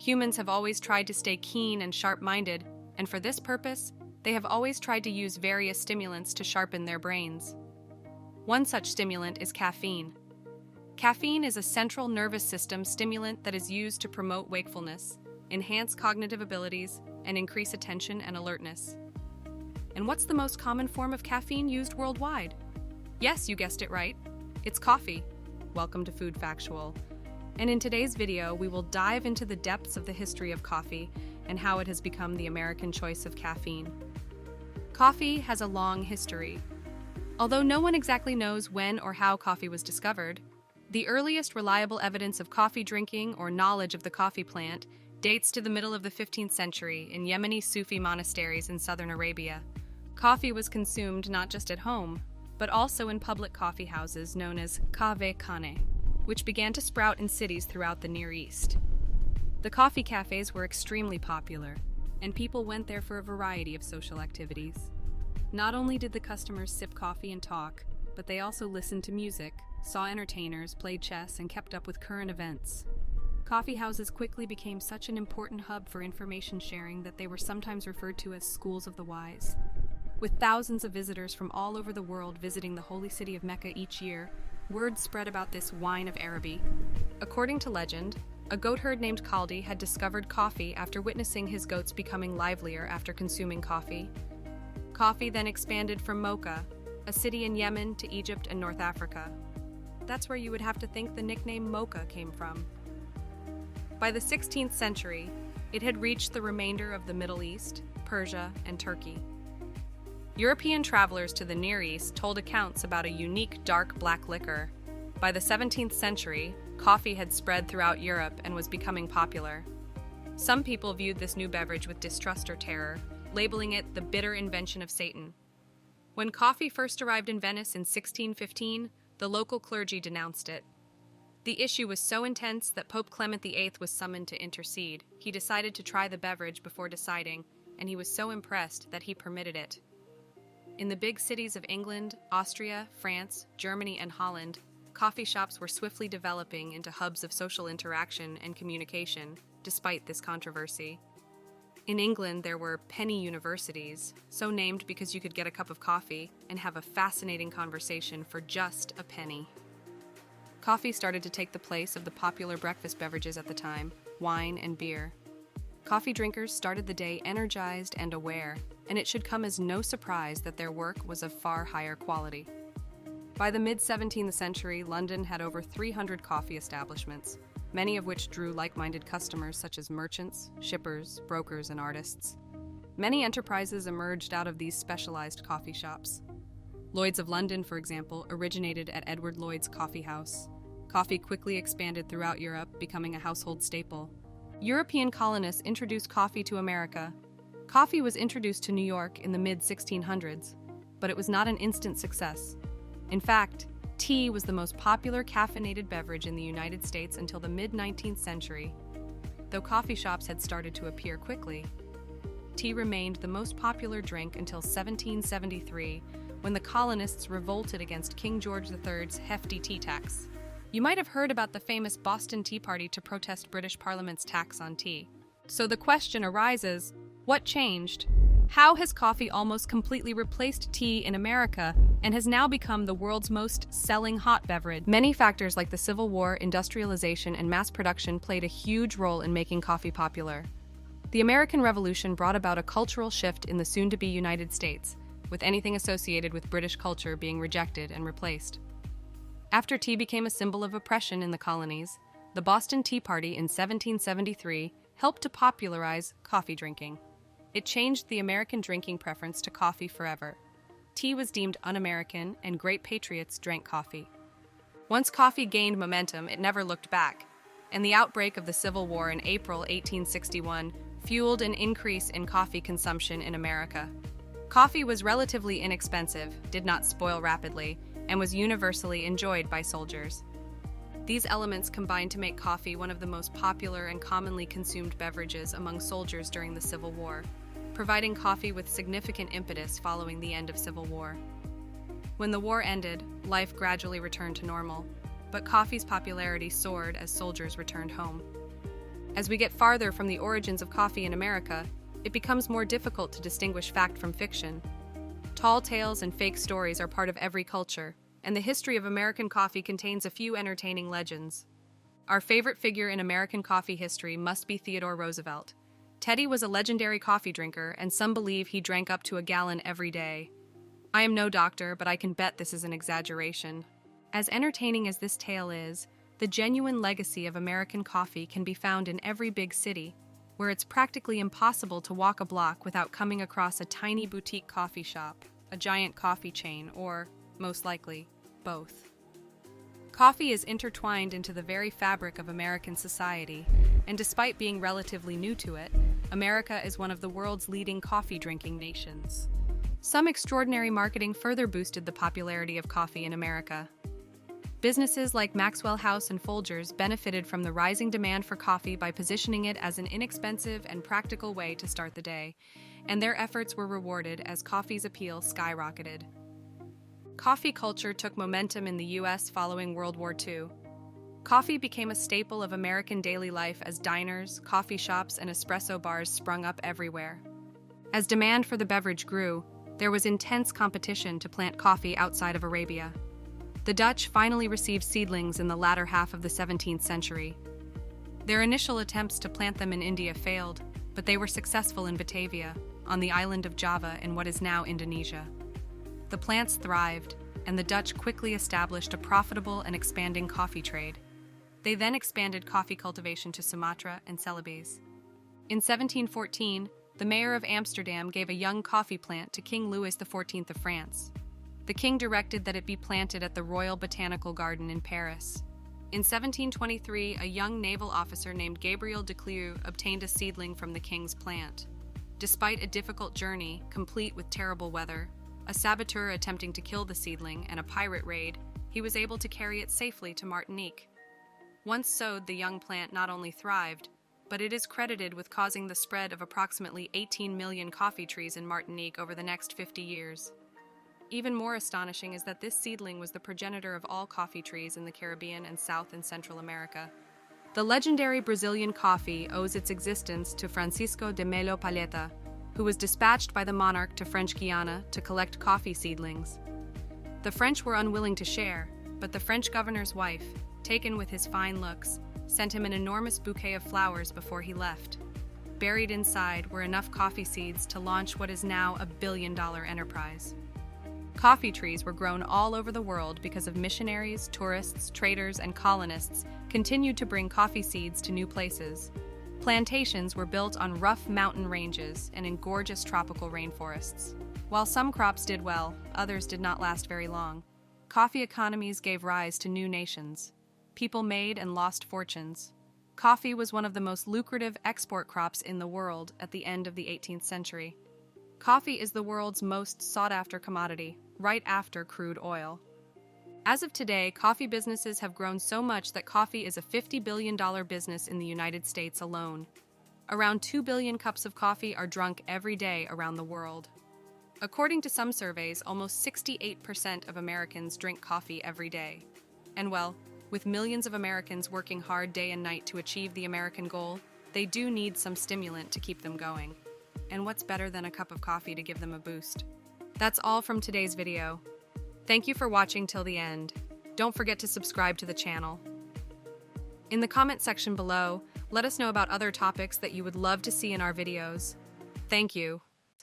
Humans have always tried to stay keen and sharp-minded, and for this purpose, they have always tried to use various stimulants to sharpen their brains. One such stimulant is caffeine. Caffeine is a central nervous system stimulant that is used to promote wakefulness, enhance cognitive abilities, and increase attention and alertness. And what's the most common form of caffeine used worldwide? Yes, you guessed it right. It's coffee. Welcome to Food Factual. And in today's video, we will dive into the depths of the history of coffee and how it has become the American choice of caffeine. Coffee has a long history. Although no one exactly knows when or how coffee was discovered, the earliest reliable evidence of coffee drinking or knowledge of the coffee plant dates to the middle of the 15th century in Yemeni Sufi monasteries in southern Arabia. Coffee was consumed not just at home, but also in public coffee houses known as kahve khane, which began to sprout in cities throughout the Near East. The coffee cafes were extremely popular, and people went there for a variety of social activities. Not only did the customers sip coffee and talk, but they also listened to music, saw entertainers, played chess, and kept up with current events. Coffee houses quickly became such an important hub for information sharing that they were sometimes referred to as schools of the wise. With thousands of visitors from all over the world visiting the holy city of Mecca each year, word spread about this wine of Araby. According to legend, a goat herd named Khaldi had discovered coffee after witnessing his goats becoming livelier after consuming coffee. Coffee then expanded from Mocha, a city in Yemen, to Egypt and North Africa. That's where you would have to think the nickname Mocha came from. By the 16th century, it had reached the remainder of the Middle East, Persia, and Turkey. European travelers to the Near East told accounts about a unique dark black liquor. By the 17th century, coffee had spread throughout Europe and was becoming popular. Some people viewed this new beverage with distrust or terror, labeling it the bitter invention of Satan. When coffee first arrived in Venice in 1615, the local clergy denounced it. The issue was so intense that Pope Clement VIII was summoned to intercede. He decided to try the beverage before deciding, and he was so impressed that he permitted it. In the big cities of England, Austria, France, Germany, and Holland, coffee shops were swiftly developing into hubs of social interaction and communication, despite this controversy. In England, there were penny universities, so named because you could get a cup of coffee and have a fascinating conversation for just a penny. Coffee started to take the place of the popular breakfast beverages at the time, wine and beer. Coffee drinkers started the day energized and aware, and it should come as no surprise that their work was of far higher quality. By the mid-17th century, London had over 300 coffee establishments, many of which drew like-minded customers such as merchants, shippers, brokers, and artists. Many enterprises emerged out of these specialized coffee shops. Lloyd's of London, for example, originated at Edward Lloyd's Coffee House. Coffee quickly expanded throughout Europe, becoming a household staple. European colonists introduced coffee to America. Coffee was introduced to New York in the mid-1600s, but it was not an instant success. In fact, tea was the most popular caffeinated beverage in the United States until the mid-19th century. Though coffee shops had started to appear quickly, tea remained the most popular drink until 1773, when the colonists revolted against King George III's hefty tea tax. You might have heard about the famous Boston Tea Party to protest British Parliament's tax on tea. So the question arises, what changed? How has coffee almost completely replaced tea in America and has now become the world's most selling hot beverage? Many factors like the Civil War, industrialization, and mass production played a huge role in making coffee popular. The American Revolution brought about a cultural shift in the soon-to-be United States, with anything associated with British culture being rejected and replaced. After tea became a symbol of oppression in the colonies, the Boston Tea Party in 1773 helped to popularize coffee drinking. It changed the American drinking preference to coffee forever. Tea was deemed un-American, and great patriots drank coffee. Once coffee gained momentum, it never looked back, and the outbreak of the Civil War in April 1861 fueled an increase in coffee consumption in America. Coffee was relatively inexpensive, did not spoil rapidly, and was universally enjoyed by soldiers. These elements combined to make coffee one of the most popular and commonly consumed beverages among soldiers during the Civil War, providing coffee with significant impetus following the end of Civil War. When the war ended, life gradually returned to normal, but coffee's popularity soared as soldiers returned home. As we get farther from the origins of coffee in America, it becomes more difficult to distinguish fact from fiction. Tall tales and fake stories are part of every culture, and the history of American coffee contains a few entertaining legends. Our favorite figure in American coffee history must be Theodore Roosevelt. Teddy was a legendary coffee drinker, and some believe he drank up to a gallon every day. I am no doctor, but I can bet this is an exaggeration. As entertaining as this tale is, the genuine legacy of American coffee can be found in every big city, where it's practically impossible to walk a block without coming across a tiny boutique coffee shop, a giant coffee chain, or, most likely, both. Coffee is intertwined into the very fabric of American society, and despite being relatively new to it, America is one of the world's leading coffee-drinking nations. Some extraordinary marketing further boosted the popularity of coffee in America. Businesses like Maxwell House and Folgers benefited from the rising demand for coffee by positioning it as an inexpensive and practical way to start the day, and their efforts were rewarded as coffee's appeal skyrocketed. Coffee culture took momentum in the U.S. following World War II. Coffee became a staple of American daily life as diners, coffee shops, and espresso bars sprung up everywhere. As demand for the beverage grew, there was intense competition to plant coffee outside of Arabia. The Dutch finally received seedlings in the latter half of the 17th century. Their initial attempts to plant them in India failed, but they were successful in Batavia, on the island of Java in what is now Indonesia. The plants thrived, and the Dutch quickly established a profitable and expanding coffee trade. They then expanded coffee cultivation to Sumatra and Celebes. In 1714, the mayor of Amsterdam gave a young coffee plant to King Louis XIV of France. The king directed that it be planted at the Royal Botanical Garden in Paris. In 1723, a young naval officer named Gabriel de Clieu obtained a seedling from the king's plant. Despite a difficult journey, complete with terrible weather, a saboteur attempting to kill the seedling, and a pirate raid, he was able to carry it safely to Martinique. Once sowed, the young plant not only thrived, but it is credited with causing the spread of approximately 18 million coffee trees in Martinique over the next 50 years. Even more astonishing is that this seedling was the progenitor of all coffee trees in the Caribbean and South and Central America. The legendary Brazilian coffee owes its existence to Francisco de Melo Palheta, who was dispatched by the monarch to French Guiana to collect coffee seedlings. The French were unwilling to share, but the French governor's wife, taken with his fine looks, sent him an enormous bouquet of flowers before he left. Buried inside were enough coffee seeds to launch what is now a billion-dollar enterprise. Coffee trees were grown all over the world because of missionaries, tourists, traders, and colonists continued to bring coffee seeds to new places. Plantations were built on rough mountain ranges and in gorgeous tropical rainforests. While some crops did well, others did not last very long. Coffee economies gave rise to new nations. People made and lost fortunes. Coffee was one of the most lucrative export crops in the world at the end of the 18th century. Coffee is the world's most sought-after commodity, right after crude oil. As of today, coffee businesses have grown so much that coffee is a $50 billion business in the United States alone. Around 2 billion cups of coffee are drunk every day around the world. According to some surveys, almost 68% of Americans drink coffee every day. And well, with millions of Americans working hard day and night to achieve the American goal, they do need some stimulant to keep them going. And what's better than a cup of coffee to give them a boost? That's all from today's video. Thank you for watching till the end. Don't forget to subscribe to the channel. In the comment section below, let us know about other topics that you would love to see in our videos. Thank you.